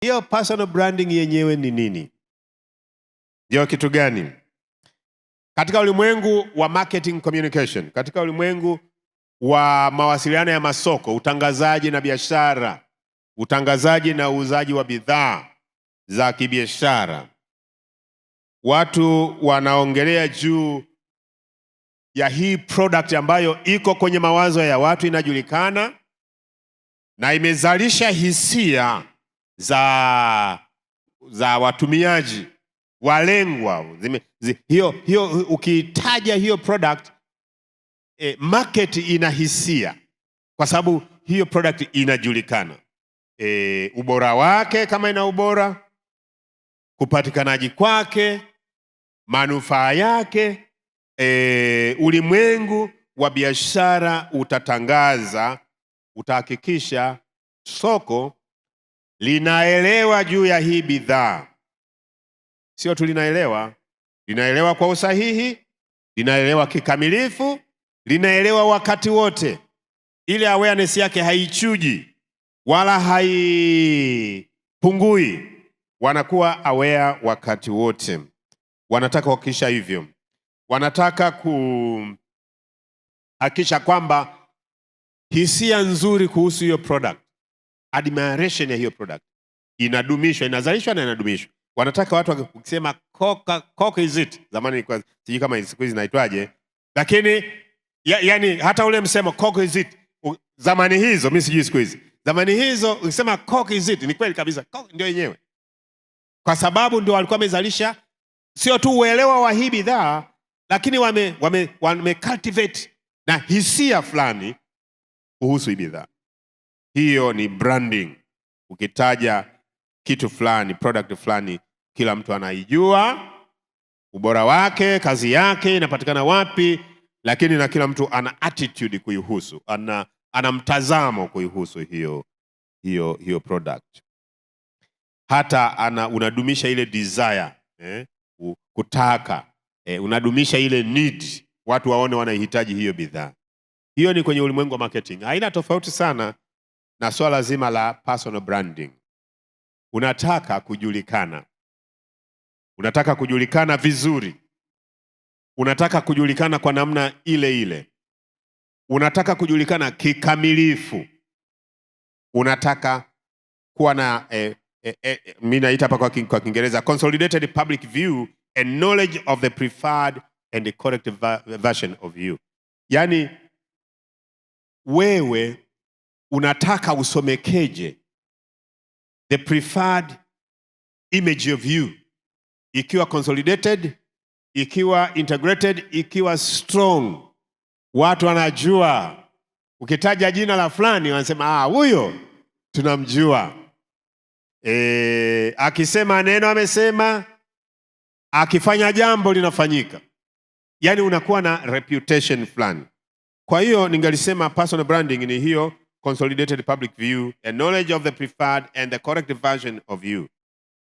Hiyo personal branding yenyewe ni nini? Ndio kitu gani? Katika ulimwengu wa marketing communication, katika ulimwengu wa mawasiliano ya masoko, utangazaji na biashara, utangazaji na uuzaji wa bidhaa za kibiashara, watu wanaongelea juu ya hii product ambayo iko kwenye mawazo ya watu, inajulikana na imezalisha hisia za watumiaji walengwa. Hiyo ukitaja hiyo product, market ina hisia kwa sababu hiyo product inajulikana, ubora wake kama ina ubora, kupatikanaji kwake, manufaa yake. Ulimwengu wa biashara utatangaza, utahakikisha soko linaelewa juu ya hii bidhaa. Sio tu linaelewa kwa usahihi, linaelewa kikamilifu, linaelewa wakati wote. Ile awareness yake haichuji wala haipungui, wanakuwa aware wakati wote. Wanataka kuhakikisha hivyo, wanataka kuhakikisha kwamba hisia nzuri kuhusu hiyo product, admiration ya hiyo product inadumishwa, inazalishwa na inadumishwa. Wanataka watu wakisema Coke is it, zamani kwa sijui kama siku hizi inaitwaje, lakini yani hata ule msemo Coke is it zamani hizo, mimi sijui siku hizi, zamani hizo ukisema Coke is it, ni kweli kabisa, Coke ndio yenyewe, kwa sababu ndio walikuwa wamezalisha sio tu uelewa wa hii bidhaa, lakini wame cultivate na hisia fulani kuhusu hii bidhaa. Hiyo ni branding. Ukitaja kitu fulani, product fulani, kila mtu anaijua ubora wake, kazi yake inapatikana wapi, lakini na kila mtu ana attitude kuihusu, ana mtazamo kuihusu hiyo product. Hata unadumisha ile desire, kutaka, unadumisha ile need, watu waone wanahitaji hiyo bidhaa. Hiyo ni kwenye ulimwengu wa marketing. Haina tofauti sana na swala zima la personal branding. Unataka kujulikana, unataka kujulikana vizuri, unataka kujulikana kwa namna ile ile, unataka kujulikana kikamilifu, unataka kuwa na mimi naita hapa kwa Kiingereza consolidated public view and knowledge of the preferred and the correct version of you. Yani wewe unataka usomekeje the preferred image of you, ikiwa consolidated, ikiwa integrated, ikiwa strong. Watu wanajua ukitaja jina la fulani wanasema huyo tunamjua. Akisema neno amesema, akifanya jambo linafanyika. Yani unakuwa na reputation fulani. Kwa hiyo ningalisema personal branding ni hiyo consolidated public view, a knowledge of the preferred and the correct version of you.